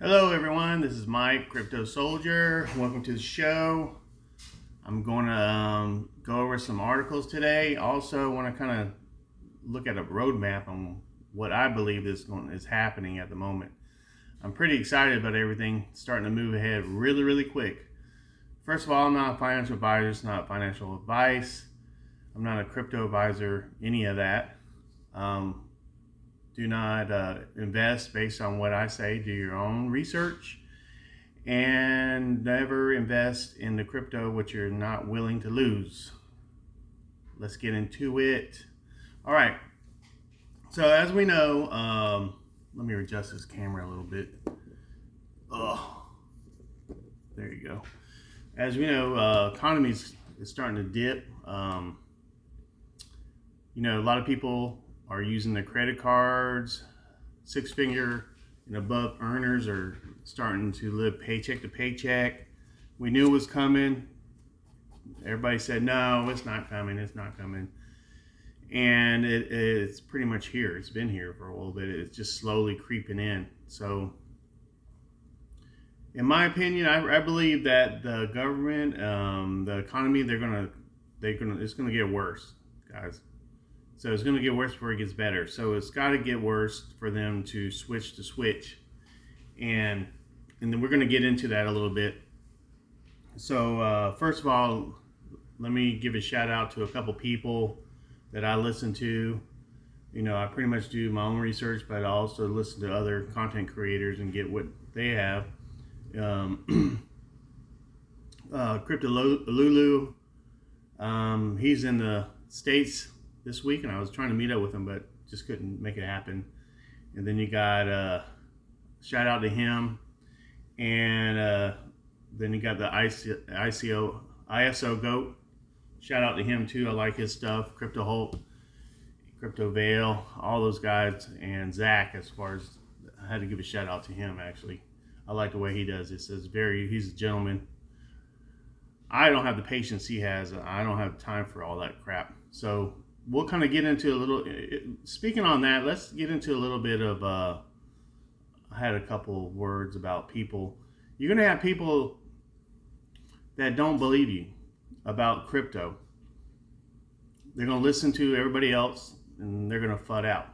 Hello everyone, this is Mike, Crypto Soldier. Welcome to the show. I'm going to go over some articles today. Also want to kind of look at a roadmap on what I believe is happening at the moment. I'm pretty excited about everything starting to move ahead really quick. First of all, I'm not a financial advisor. It's not financial advice. I'm not a crypto advisor, any of that. Do not invest based on what I say. Do your own research and never invest in the crypto which you're not willing to lose. Let's get into it. All right. So as we know, let me adjust this camera a little bit. Oh, there you go. As we know, economy is starting to dip. A lot of people are using their credit cards. Six-figure and above earners are starting to live paycheck to paycheck. We knew it was coming. Everybody said, no, it's not coming. It's not coming. And it's pretty much here. It's been here for a little bit. It's just slowly creeping in. So, in my opinion, I believe that the government, the economy, it's gonna get worse, guys. So it's going to get worse before it gets better. So it's got to get worse for them to switch to switch. And then we're going to get into that a little bit. So first of all, let me give a shout out to a couple people that I listen to. I pretty much do my own research, but I also listen to other content creators and get what they have. Crypto Lulu, he's in the States this week, and I was trying to meet up with him, but just couldn't make it happen. And then you got shout out to him, and then you got the ISO Goat. Shout out to him too. I like his stuff. Crypto Hulk, Crypto Veil, all those guys, and Zach. As far as I had to give a shout out to him, actually, I like the way he does this. He's a gentleman. I don't have the patience he has. I don't have time for all that crap. So we'll kind of get into a little, speaking on that, let's get into a little bit of, I had a couple words about people. You're going to have people that don't believe you about crypto. They're going to listen to everybody else and they're going to FUD out,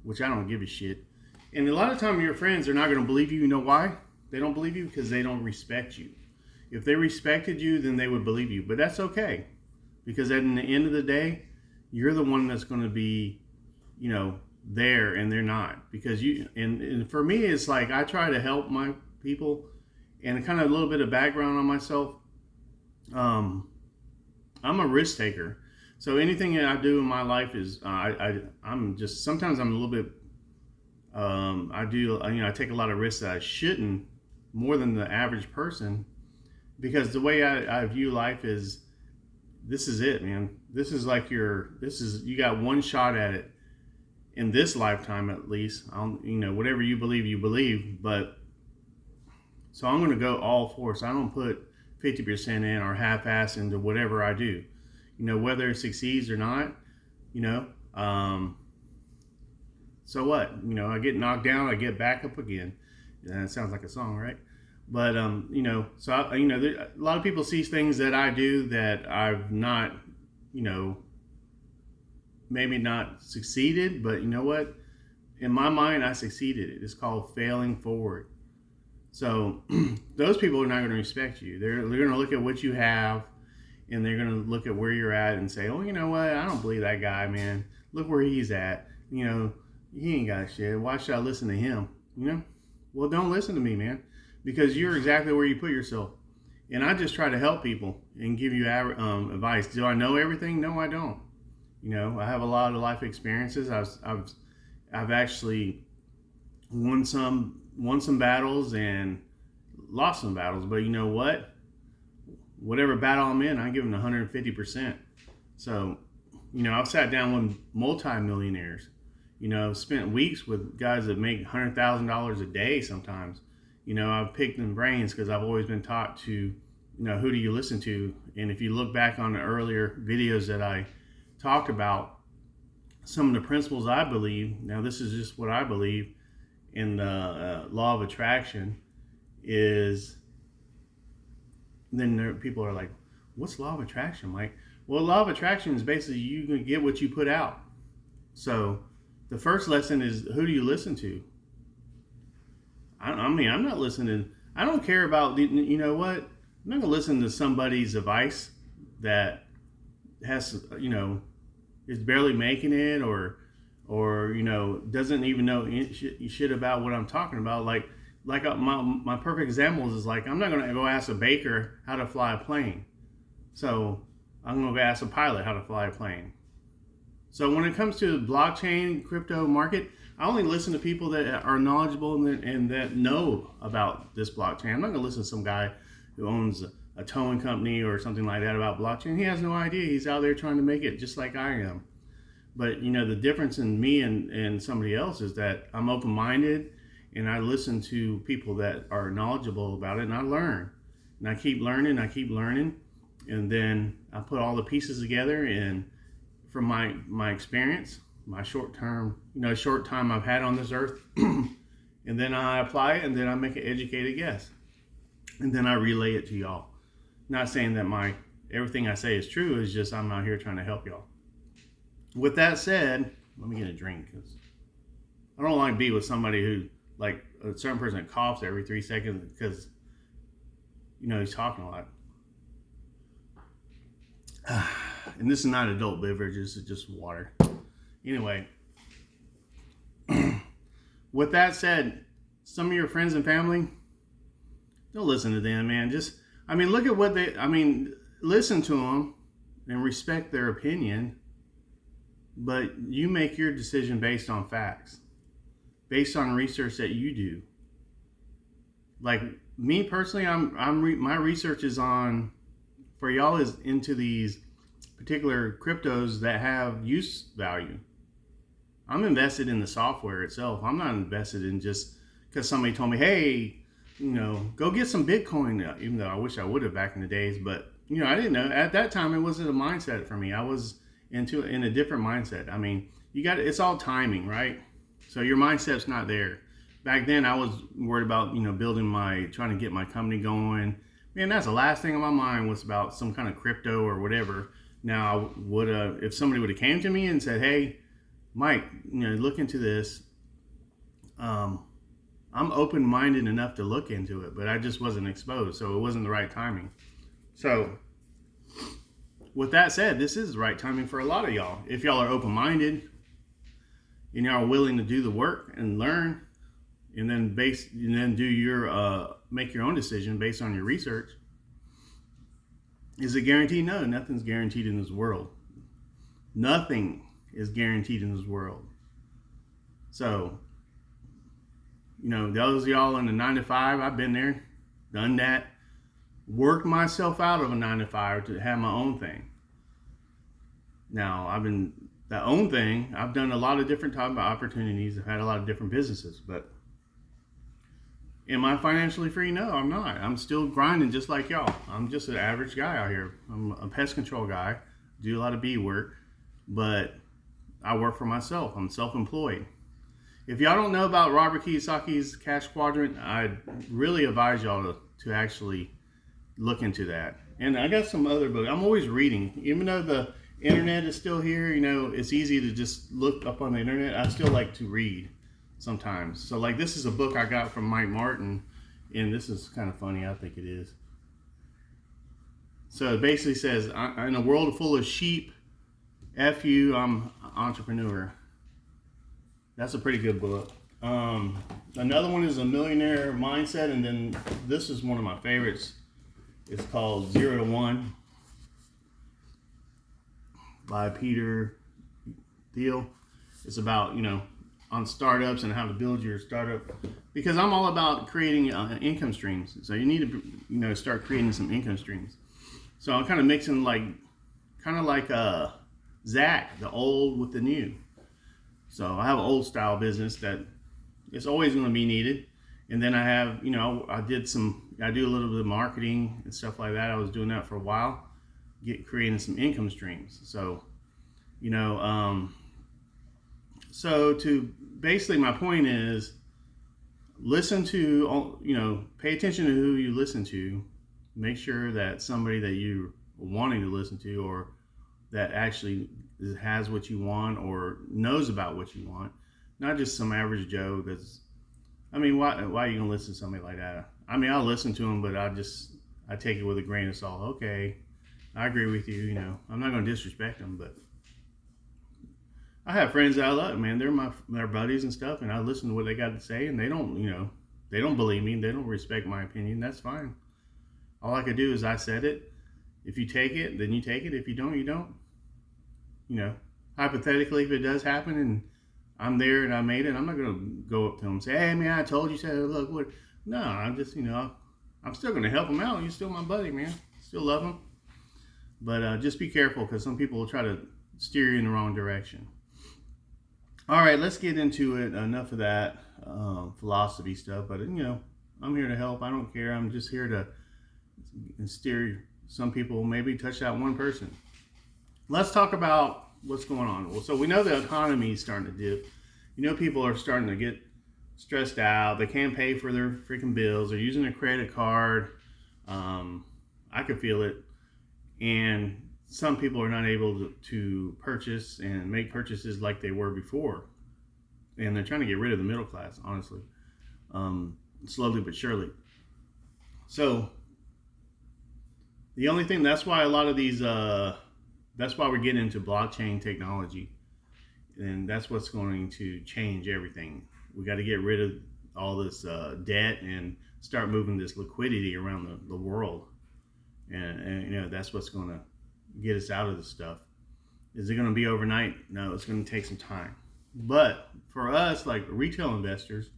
which I don't give a shit. And a lot of time your friends are not going to believe you. You know why? They don't believe you because they don't respect you. If they respected you, then they would believe you. But that's okay. Because at the end of the day, you're the one that's going to be, there, and they're not. Because and for me, it's like I try to help my people, and kind of a little bit of background on myself. I'm a risk taker, so anything that I do in my life is I'm just sometimes I'm a little bit. I take a lot of risks that I shouldn't, more than the average person, because the way I view life is. This is it, man. This is you got one shot at it in this lifetime, at least. Whatever you believe, but so I'm going to go all for. So I don't put 50% in or half-ass into whatever I do, whether it succeeds or not, so what, I get knocked down, I get back up again. That sounds like a song, right? But so a lot of people see things that I do that I've not, maybe not succeeded, but you know what? In my mind, I succeeded. It's called failing forward. So those people are not going to respect you. They're going to look at what you have, and they're going to look at where you're at and say, oh, you know what? I don't believe that guy, man. Look where he's at. He ain't got shit. Why should I listen to him? Well, don't listen to me, man. Because you're exactly where you put yourself. And I just try to help people and give you advice. Do I know everything? No, I don't. I have a lot of life experiences. I've actually won some battles and lost some battles. But you know what? Whatever battle I'm in, I give them 150%. So, I've sat down with multi-millionaires. Spent weeks with guys that make $100,000 a day sometimes. I've picked them brains because I've always been taught to, who do you listen to? And if you look back on the earlier videos that I talked about, some of the principles I believe, now this is just what I believe, in the law of attraction is, then people are like, what's law of attraction, Mike? Well, law of attraction is basically you can get what you put out. So the first lesson is, who do you listen to? I mean, I'm not listening. I don't care about, you know what? I'm not going to listen to somebody's advice that has, is barely making it, or doesn't even know shit about what I'm talking about. Like my perfect example is like, I'm not going to go ask a baker how to fly a plane. So I'm going to go ask a pilot how to fly a plane. So when it comes to the blockchain crypto market, I only listen to people that are knowledgeable and that know about this blockchain. I'm not going to listen to some guy who owns a towing company or something like that about blockchain. He has no idea. He's out there trying to make it just like I am. But the difference in me and somebody else is that I'm open-minded, and I listen to people that are knowledgeable about it, and I learn. And I keep learning, and then I put all the pieces together, and from my experience, my short time I've had on this earth, and then I apply it, and then I make an educated guess, and then I relay it to y'all. Not saying that everything I say is true, it's just I'm out here trying to help y'all. With that said, let me get a drink, because I don't like to be with somebody who, like a certain person that coughs every 3 seconds, because he's talking a lot. And this is not adult beverages, it's just water. Anyway, with that said, some of your friends and family, don't listen to them, man. Look at what listen to them and respect their opinion, but you make your decision based on facts, based on research that you do. Like me personally, my research is on, for y'all, is into these particular cryptos that have use value. I'm invested in the software itself. I'm not invested in just because somebody told me, hey, go get some Bitcoin, even though I wish I would have back in the days. But, I didn't know. At that time, it wasn't a mindset for me. I was in a different mindset. It's all timing, right? So your mindset's not there. Back then, I was worried about, trying to get my company going. Man, that's the last thing on my mind was about some kind of crypto or whatever. Now, if somebody would have came to me and said, hey, Mike, look into this. I'm open-minded enough to look into it, but I just wasn't exposed, so it wasn't the right timing. So, with that said, this is the right timing for a lot of y'all. If y'all are open-minded, and y'all are willing to do the work and learn, and then do your make your own decision based on your research. Is it guaranteed? No, nothing's guaranteed in this world. Nothing is guaranteed in this world. So, those of y'all in the 9 to 5, I've been there, done that, worked myself out of a 9 to 5 to have my own thing. Now, I've done a lot of different type of opportunities. I've had a lot of different businesses, but am I financially free? No, I'm not. I'm still grinding just like y'all. I'm just an average guy out here. I'm a pest control guy, do a lot of bee work, but I work for myself. I'm self-employed. If y'all don't know about Robert Kiyosaki's Cash Quadrant, I'd really advise y'all to actually look into that. And I got some other books. I'm always reading. Even though the internet is still here, it's easy to just look up on the internet. I still like to read sometimes. So like this is a book I got from Mike Martin, and this is kind of funny. I think it is. So it basically says, in a world full of sheep, F you, I'm an entrepreneur. That's a pretty good book. Another one is A Millionaire Mindset, and then this is one of my favorites. It's called 0 to 1 by Peter Thiel. It's about, on startups and how to build your startup, because I'm all about creating income streams. So you need to, start creating some income streams. So I'm kind of mixing kind of like Zach, the old with the new. So I have an old style business that is always going to be needed. And then I have, I do a little bit of marketing and stuff like that. I was doing that for a while, creating some income streams. So, so to basically my point is, listen to, pay attention to who you listen to. Make sure that somebody that you're wanting to listen to, or that actually has what you want or knows about what you want, not just some average Joe. That's, I mean, why are you gonna listen to somebody like that? I mean, I'll listen to them, but I take it with a grain of salt. Okay, I agree with you. I'm not gonna disrespect them, but I have friends that I love, man. They're buddies and stuff, and I listen to what they got to say, and they don't believe me. They don't respect my opinion. That's fine. All I could do is I said it. If you take it, then you take it. If you don't, you don't. Hypothetically, if it does happen and I'm there and I made it, I'm not gonna go up to them and say, "Hey, man, I told you." Say, "Look, what?" No, I'm just, I'm still gonna help him out. You're still my buddy, man. Still love him, but just be careful, because some people will try to steer you in the wrong direction. All right, let's get into it. Enough of that philosophy stuff. But I'm here to help. I don't care. I'm just here to steer some people, maybe touch that one person. Let's talk about what's going on. Well, so we know the economy is starting to dip. People are starting to get stressed out. They can't pay for their freaking bills. They're using a credit card. I could feel it. And some people are not able to purchase and make purchases like they were before. And they're trying to get rid of the middle class, honestly. Slowly but surely. So the only thing, that's why a lot of these, that's why we're getting into blockchain technology. And that's what's going to change everything. We got to get rid of all this debt and start moving this liquidity around the world. And that's what's going to get us out of this stuff. Is it going to be overnight? No, it's going to take some time. But for us, like retail investors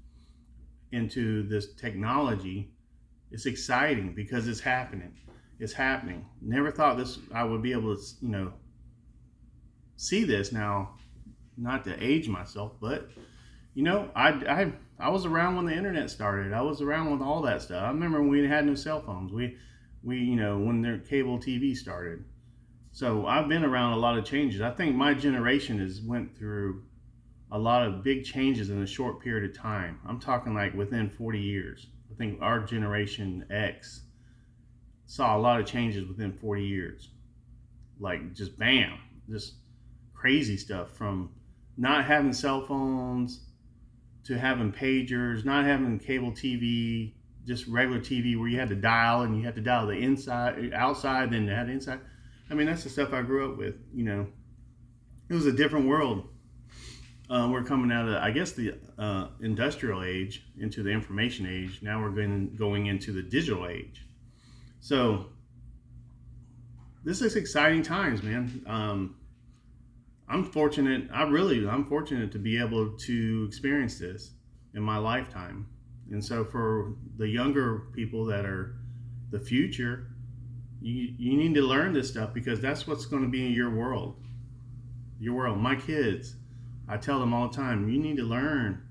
into this technology, it's exciting because it's happening. It's happening. Never thought I would be able to, see this now. Not to age myself, but I was around when the internet started. I was around with all that stuff. I remember when we had no cell phones. We when their cable TV started. So I've been around a lot of changes. I think my generation has went through a lot of big changes in a short period of time. I'm talking like within 40 years. I think our generation X saw a lot of changes within 40 years. Like just bam, just crazy stuff, from not having cell phones to having pagers, not having cable TV, just regular TV where you had to dial, and you had to dial the inside, outside, then you had inside. I mean, that's the stuff I grew up with. It was a different world. We're coming out of, I guess, the industrial age into the information age. Now we're going into the digital age. So this is exciting times, man. I'm fortunate. I'm fortunate to be able to experience this in my lifetime. And so for the younger people that are the future, you need to learn this stuff, because that's what's going to be in your world. My kids, I tell them all the time, you need to learn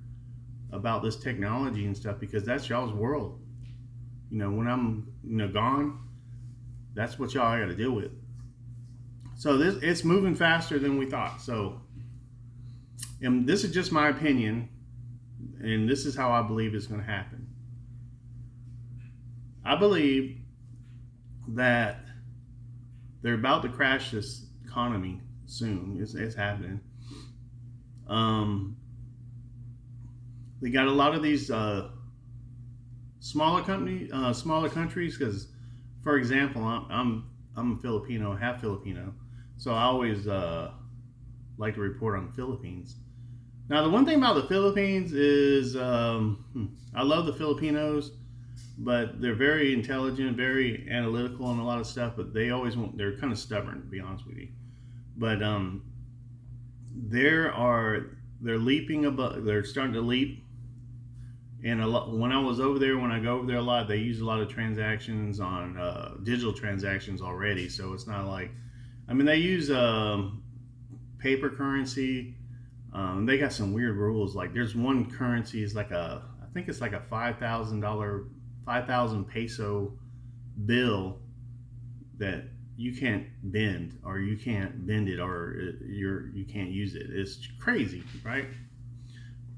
about this technology and stuff, because that's y'all's world. When I'm gone, that's what y'all got to deal with. So it's moving faster than we thought. So, and this is just my opinion, and this is how I believe it's going to happen. I believe that they're about to crash this economy soon. It's happening. They got a lot of these smaller countries, because, for example, I'm a Filipino, half Filipino, so I always like to report on the Philippines. Now, the one thing about the Philippines is I love the Filipinos, but they're very intelligent, very analytical and a lot of stuff, but they're kind of stubborn, to be honest with you. But they're leaping above, they're starting to leap. And when I was over there, when I go over there a lot, they use a lot of transactions on digital transactions already. So it's not like, they use paper currency. They got some weird rules. Like there's one currency is like I think it's like a $5,000 peso bill that you can't bend, or you can't bend it, or you can't use it. It's crazy, right?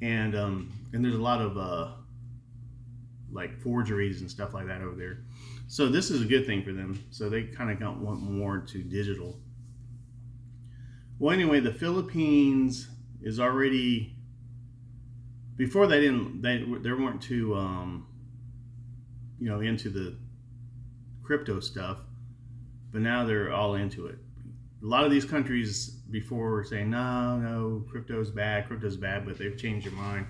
And there's a lot of like forgeries and stuff like that over there. So this is a good thing for them. So they kind of want more to digital. Well, anyway, the Philippines is already, before they weren't too into the crypto stuff, but now they're all into it. A lot of these countries before were saying no, crypto's bad, but they've changed their mind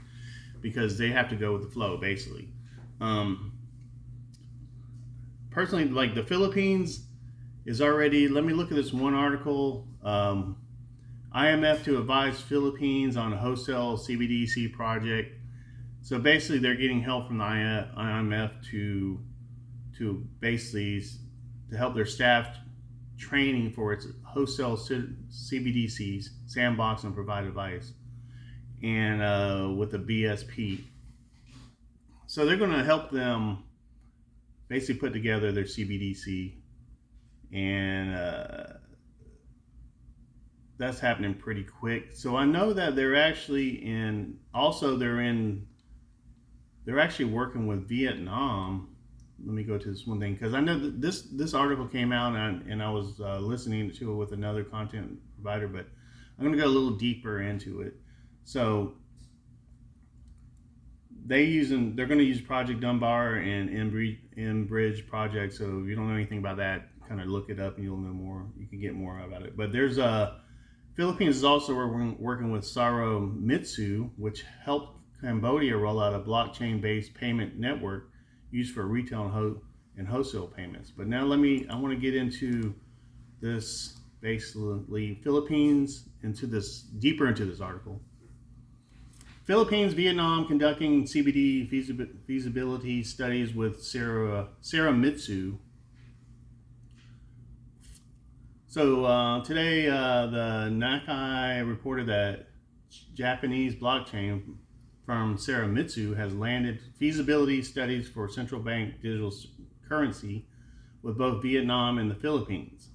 because they have to go with the flow, basically. Personally, like the Philippines is already, let me look at this one article. IMF to advise Philippines on a wholesale CBDC project. So basically they're getting help from the IMF to basically to help their staff training for its wholesale CBDCs, sandbox and provide advice, and with the BSP. So they're going to help them basically put together their CBDC, and that's happening pretty quick. So I know that they're actually they're actually working with Vietnam. Let me go to this one thing, because I know that this article came out, and I was listening to it with another content provider, but I'm going to go a little deeper into it. So they're going to use Project Dunbar and Enbridge project. So if you don't know anything about that, kind of look it up and you'll know more. You can get more about it. But there's Philippines is also working with Saro-Mitsu, which helped Cambodia roll out a blockchain-based payment network used for retail and wholesale payments. But now I want to get into this, basically Philippines, deeper into this article. Philippines, Vietnam conducting CBD feasibility studies with Saro-Mitsu. So today, the Nikkei reported that Japanese blockchain firm Saro-Mitsu has landed feasibility studies for central bank digital currency with both Vietnam and the Philippines.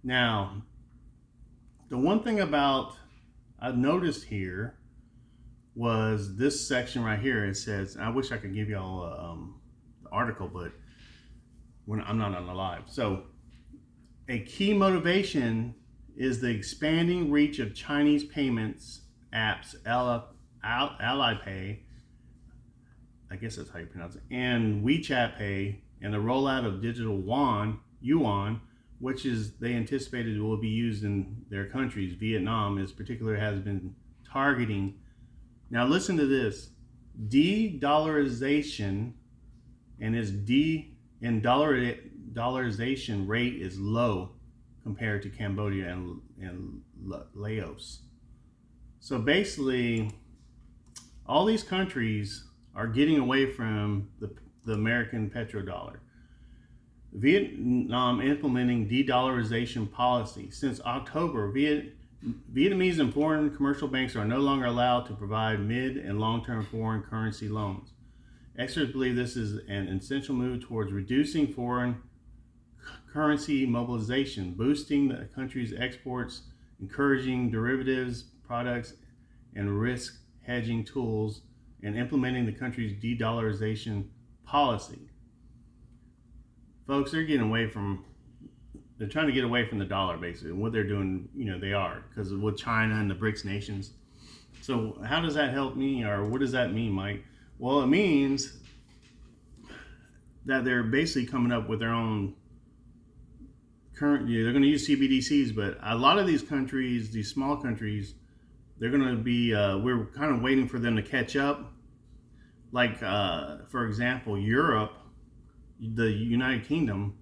Now, the one thing I've noticed here was this section right here. It says, I wish I could give y'all the article, but I'm not on the live. So, a key motivation is the expanding reach of Chinese payments apps, Alipay, I guess that's how you pronounce it, and WeChat Pay, and the rollout of digital yuan, which they anticipated will be used in their countries. Vietnam, in particular, has been targeting. Now listen to this: de-dollarization, and dollarization rate is low compared to Cambodia and Laos. So basically, all these countries are getting away from the American petrodollar. Vietnam implementing de-dollarization policy. Since October, Vietnamese and foreign commercial banks are no longer allowed to provide mid and long-term foreign currency loans. Experts believe this is an essential move towards reducing foreign currency mobilization, boosting the country's exports, encouraging derivatives products and risk hedging tools, and implementing the country's de-dollarization policy. Folks, they're trying to get away from the dollar, basically. And what they're doing, they are, because with China and the BRICS nations. So how does that help me, or what does that mean, Mike? Well, it means that they're basically coming up with their own they're going to use CBDCs, but a lot of these countries, these small countries, they're going to be, we're kind of waiting for them to catch up. Like, for example, Europe, the United Kingdom,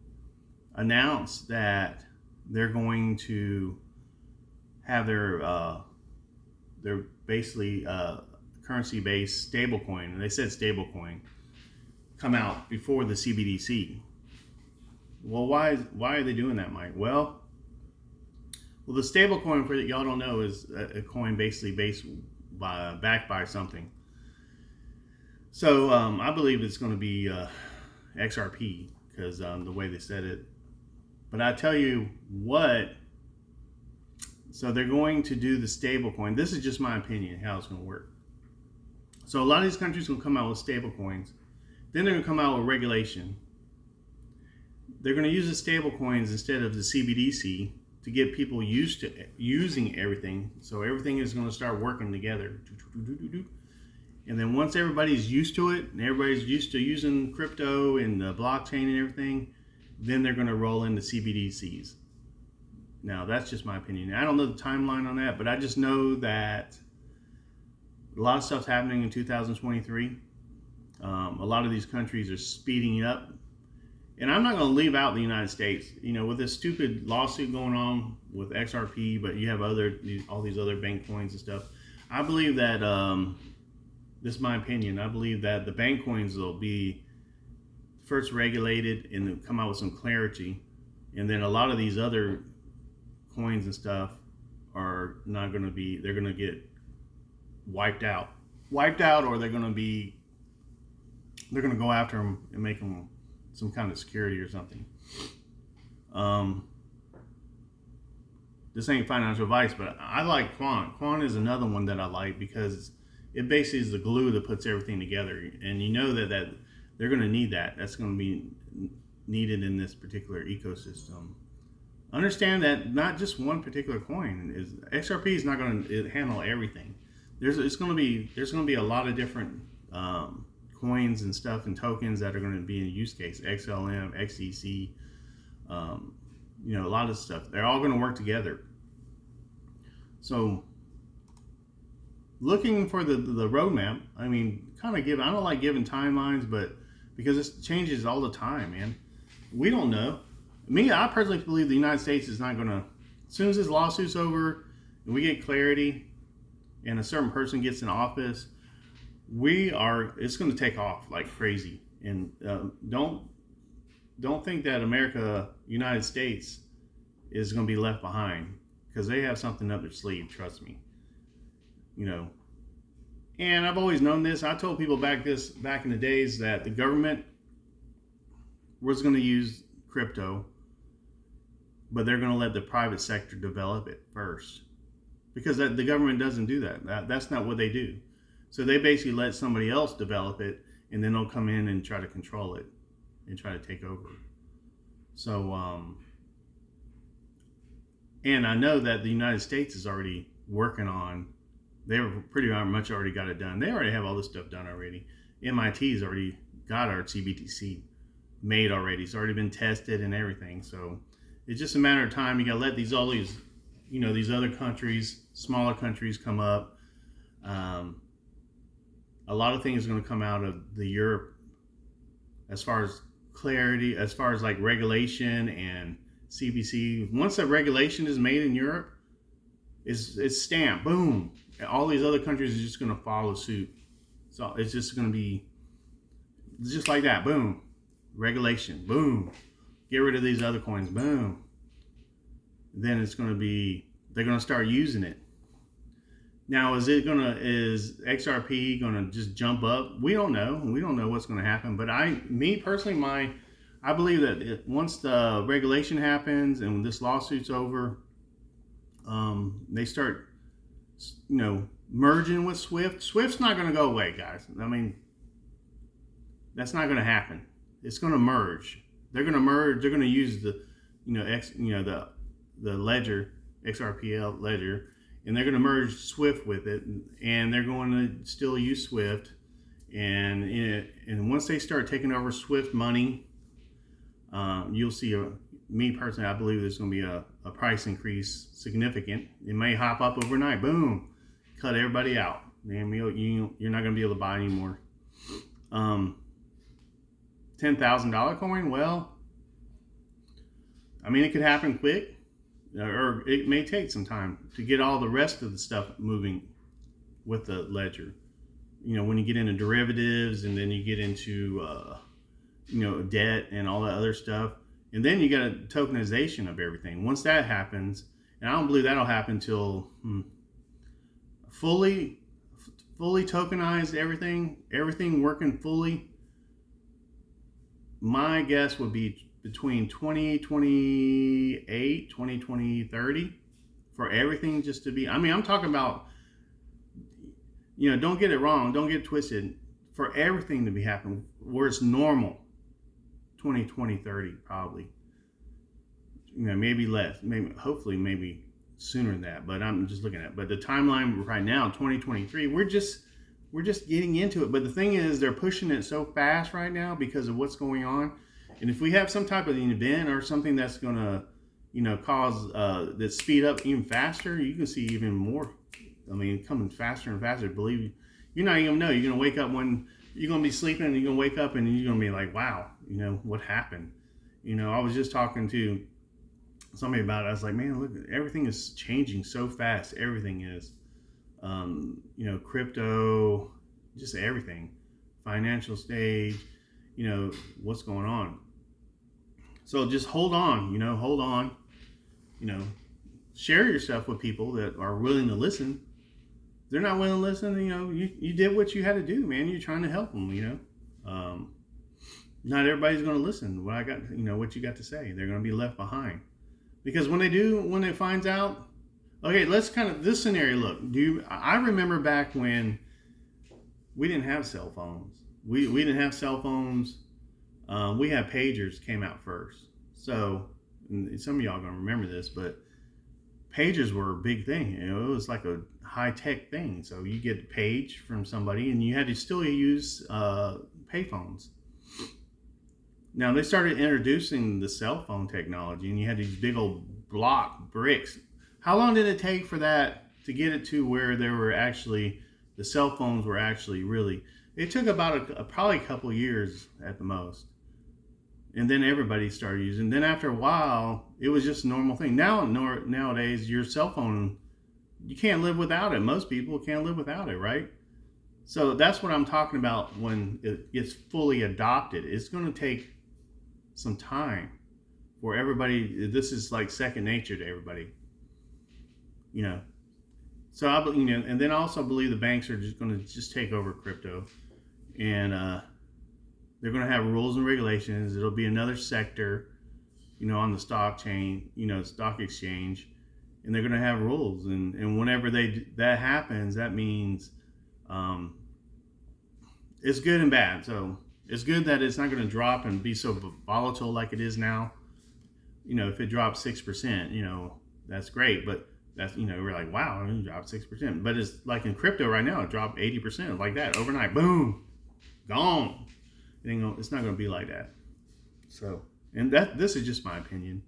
announced that they're going to have their basically currency-based stablecoin, and they said stablecoin, come out before the CBDC. Well, why are they doing that, Mike? Well, the stablecoin, for that y'all don't know, is a coin basically backed by something. So I believe it's going to be XRP, because the way they said it. But I tell you what, so they're going to do the stablecoin. This is just my opinion how it's going to work. So a lot of these countries will come out with stablecoins, Then they're going to come out with regulation. They're going to use the stable coins instead of the CBDC to get people used to using everything. So everything is going to start working together. And then once everybody's used to it and everybody's used to using crypto and the blockchain and everything, then they're going to roll into CBDCs. Now, that's just my opinion. I don't know the timeline on that, but I just know that a lot of stuff's happening in 2023. A lot of these countries are speeding up. And I'm not going to leave out the United States. You know, with this stupid lawsuit going on with XRP, but you have all these other bank coins and stuff. I believe that, this is my opinion, I believe that the bank coins will be first regulated and come out with some clarity. And then a lot of these other coins and stuff are not going to be, they're going to get wiped out, or they're going to go after them and make them some kind of security or something. This ain't financial advice, but I like Quant. Quant is another one that I like because it basically is the glue that puts everything together. And you know that they're going to need that. That's going to be needed in this particular ecosystem. Understand that not just one particular coin is XRP is not going to handle everything. There's going to be a lot of different coins and stuff and tokens that are going to be in use case. XLM, XDC, a lot of stuff. They're all going to work together. So looking for the roadmap, I mean, I don't like giving timelines, but because it changes all the time, man. We don't know. I personally believe the United States is not going to, as soon as this lawsuit's over and we get clarity and a certain person gets in office, it's going to take off like crazy. And don't think that United States is going to be left behind, because they have something up their sleeve, trust me. And I've always known this. I told people back in the days that the government was going to use crypto, but they're going to let the private sector develop it first, because the government doesn't do that. That's not what they do. So they basically let somebody else develop it, and then they'll come in and try to control it and try to take over. So, and I know that the United States is already working on, they've pretty much already got it done. They already have all this stuff done already. MIT's already got our CBDC made already. It's already been tested and everything. So it's just a matter of time. You got to let these other countries, smaller countries come up. A lot of things are going to come out of the Europe as far as clarity, as far as like regulation and CBC. Once that regulation is made in Europe, it's stamped, boom. All these other countries are just going to follow suit. So it's just going to be just like that, boom. Regulation, boom. Get rid of these other coins, boom. Then they're going to start using it. Now, is XRP going to just jump up? We don't know. We don't know what's going to happen. But me personally, I believe that once the regulation happens and this lawsuit's over, they start, merging with SWIFT. SWIFT's not going to go away, guys. I mean, that's not going to happen. It's going to merge. They're going to merge. They're going to use the ledger, XRPL ledger, and they're going to merge SWIFT with it, and they're going to still use SWIFT. And once they start taking over SWIFT money, you'll see, me personally, I believe there's going to be a price increase, significant. It may hop up overnight, boom, cut everybody out. Man, you're not going to be able to buy anymore. $10,000 coin, well, I mean, it could happen quick, or it may take some time to get all the rest of the stuff moving with the ledger. When you get into derivatives, and then you get into debt and all that other stuff, and then you got a tokenization of everything. Once that happens, and I don't believe that'll happen until fully tokenized, everything working fully. My guess would be between 2028, 2030 for everything just to be, I'm talking about, don't get it wrong, don't get it twisted, for everything to be happening where it's normal, 2020, 30 probably. Maybe less, maybe hopefully maybe sooner than that. But I'm just looking at. But the timeline right now, 2023, we're just getting into it. But the thing is, they're pushing it so fast right now because of what's going on. And if we have some type of an event or something that's going to, cause that speed up even faster, you can see even more. I mean, coming faster and faster. Believe me, you're not even know. You're going to wake up when you're going to be sleeping, and you're going to wake up and you're going to be like, wow, what happened? I was just talking to somebody about it. I was like, man, look, everything is changing so fast. Everything is, crypto, just everything, financial stage, what's going on. So just hold on, share your stuff with people that are willing to listen. If they're not willing to listen, you did what you had to do, man. You're trying to help them, not everybody's going to listen. What you got to say, they're going to be left behind. Because when it finds out, okay, let's kind of this scenario. Look, I remember back when we didn't have cell phones. We didn't have cell phones. We had pagers came out first. So some of y'all are gonna remember this, but pagers were a big thing. It was like a high tech thing. So you get a page from somebody, and you had to still use payphones. Now they started introducing the cell phone technology, and you had these big old block bricks. How long did it take for that to get it to where the cell phones were actually really? It took about probably a couple years at the most, and then everybody started using. Then after a while, it was just a normal thing. Nowadays, your cell phone, you can't live without it. Most people can't live without it, right? So that's what I'm talking about when it gets fully adopted. It's going to take some time for everybody. This is like second nature to everybody, So and then I also believe the banks are just going to take over crypto, and they're going to have rules and regulations. It'll be another sector, on the stock chain, stock exchange, and they're going to have rules. And whenever that happens, that means it's good and bad. So it's good that it's not going to drop and be so volatile like it is now. If it drops 6%, that's great. But that's, we're like, wow, it dropped 6%. But it's like in crypto right now, it dropped 80% like that overnight. Boom, gone. It's not going to be like that. So, and this is just my opinion.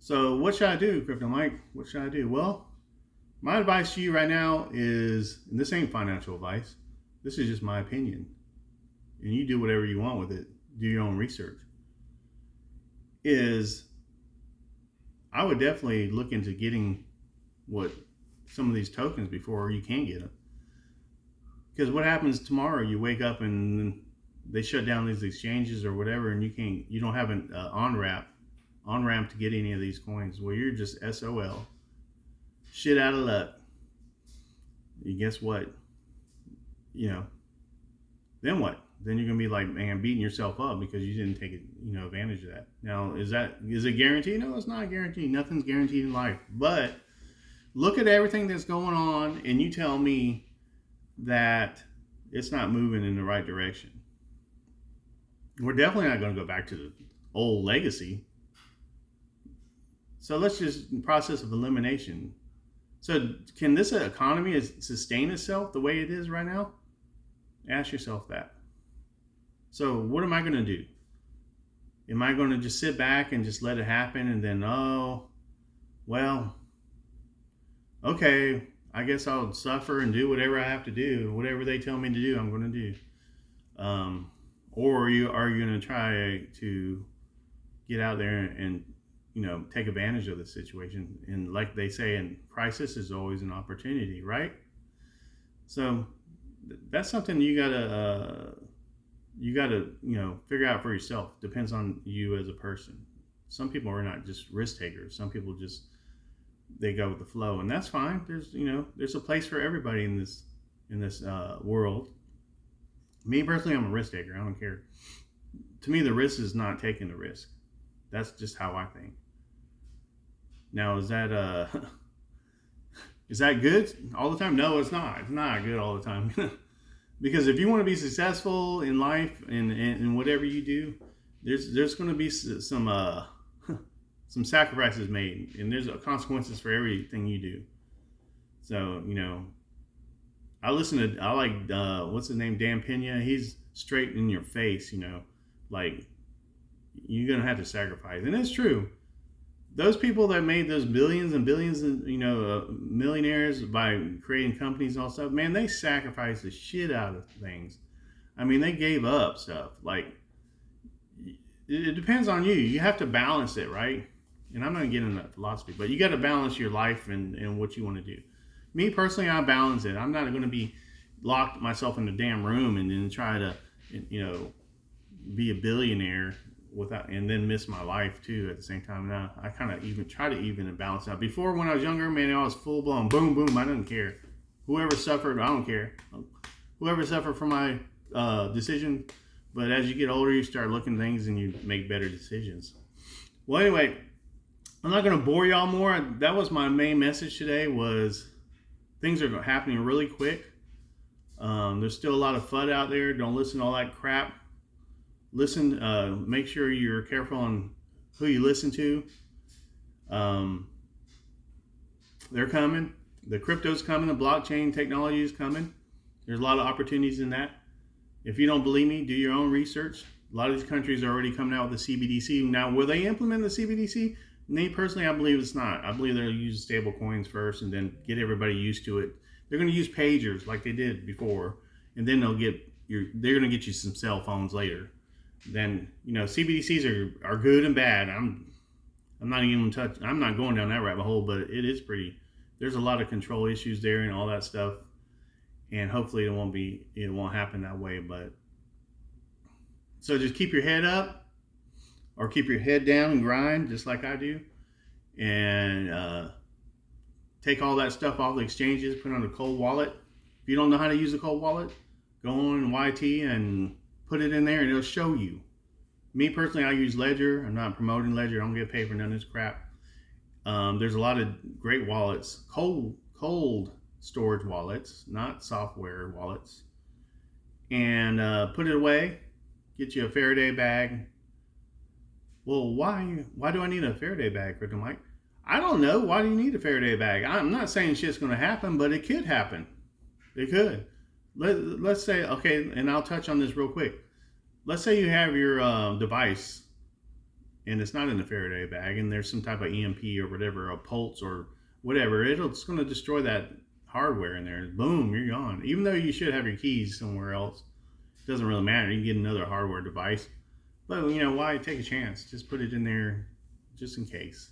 So what should I do, Crypto Mike? What should I do? Well, my advice to you right now is, and this ain't financial advice, this is just my opinion. And you do whatever you want with it. Do your own research. I would definitely look into getting some of these tokens before you can get them. Because what happens tomorrow? You wake up and they shut down these exchanges or whatever, and you don't have an on-ramp to get any of these coins. Well, you're just SOL. Shit out of luck. You guess what? Then what? Then you're gonna be like, man, beating yourself up because you didn't take advantage of that. Now, is it guaranteed? No, it's not guaranteed. Nothing's guaranteed in life. But look at everything that's going on, and you tell me that it's not moving in the right direction. We're definitely not going to go back to the old legacy. So let's just process of elimination. So can this economy sustain itself the way it is right now? Ask yourself that. So what am I going to do? Am I going to just sit back and just let it happen and then, okay, I guess I'll suffer and do whatever I have to do. Whatever they tell me to do, I'm going to do. Or are you going to try to get out there and take advantage of the situation? And like they say, in crisis is always an opportunity, right? So that's something you gotta figure out for yourself. Depends on you as a person. Some people are not just risk takers. Some people they go with the flow, and that's fine. There's a place for everybody in this world. Me personally, I'm a risk taker. I don't care. To me, the risk is not taking the risk. That's just how I think. Now, is that is that good all the time? No, it's not. It's not good all the time. Because if you want to be successful in life and whatever you do, there's going to be some some sacrifices made, and there's consequences for everything you do. So I like what's his name, Dan Pena. He's straight in your face. Like you're gonna have to sacrifice, and it's true. Those people that made those billions and billions and millionaires by creating companies and all stuff, man, they sacrificed the shit out of things. I mean, they gave up stuff. Like it depends on you. You have to balance it, right? And I'm not getting into that philosophy, but you got to balance your life and what you want to do. Me personally, I balance it. I'm not going to be locked myself in a damn room and then try to be a billionaire without, and then miss my life too at the same time. Now I kind of even try to even and balance out. Before, when I was younger, man, I was full blown boom boom. I didn't care. Whoever suffered, I don't care. Whoever suffered from my decision. But as you get older, you start looking at things and you make better decisions. Well, anyway, I'm not going to bore y'all more. That was my main message today. Was things are happening really quick. There's still a lot of FUD out there. Don't listen to all that crap. Listen, make sure you're careful on who you listen to. They're coming. The crypto's coming. The blockchain technology is coming. There's a lot of opportunities in that. If you don't believe me, do your own research. A lot of these countries are already coming out with the CBDC. Now, will they implement the CBDC? Me personally, I believe it's not. I believe they'll use stable coins first and then get everybody used to it. They're going to use pagers like they did before, and then they're going to get you some cell phones later. Then CBDCs are good and bad. I'm not even I'm not going down that rabbit hole, but it is pretty. There's a lot of control issues there and all that stuff, and hopefully it won't happen that way. But so just keep your head up, or keep your head down and grind just like I do, and take all that stuff off the exchanges, put on a cold wallet. If you don't know how to use a cold wallet, go on YT and put it in there and it'll show you. Me personally, I use Ledger. I'm not promoting Ledger. I don't get paid for none of this crap. There's a lot of great wallets, cold storage wallets, not software wallets. And put it away. Get you a Faraday bag. Well, why do I need a Faraday bag, Crypto Mike? I don't know. Why do you need a Faraday bag? I'm not saying shit's going to happen, but it could happen. It could. Let's say, okay, and I'll touch on this real quick. Let's say you have your device and it's not in the Faraday bag and there's some type of EMP or whatever, a pulse or whatever. It's going to destroy that hardware in there. Boom, you're gone. Even though you should have your keys somewhere else, it doesn't really matter. You can get another hardware device. But, why take a chance? Just put it in there just in case.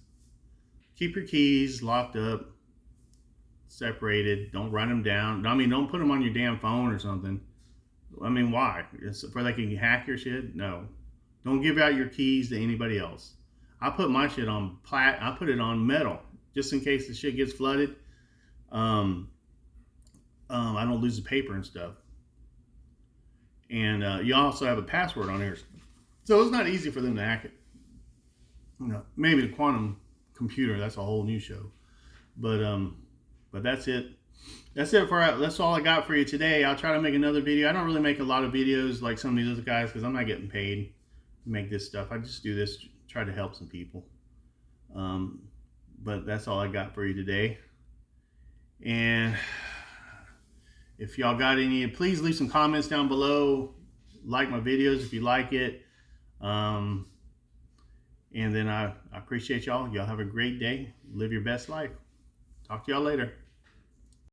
Keep your keys locked up, separated. Don't write them down. Don't put them on your damn phone or something. Why? It's for they can hack your shit? No. Don't give out your keys to anybody else. I put my shit on I put it on metal just in case the shit gets flooded. I don't lose the paper and stuff. And you also have a password on here, so it's not easy for them to hack it. Maybe the quantum computer. That's a whole new show. But that's it. That's all I got for you today. I'll try to make another video. I don't really make a lot of videos like some of these other guys because I'm not getting paid to make this stuff. I just do this, try to help some people. But that's all I got for you today. And if y'all got any, please leave some comments down below. Like my videos if you like it. And then I appreciate y'all. Y'all have a great day. Live your best life. Talk to y'all later.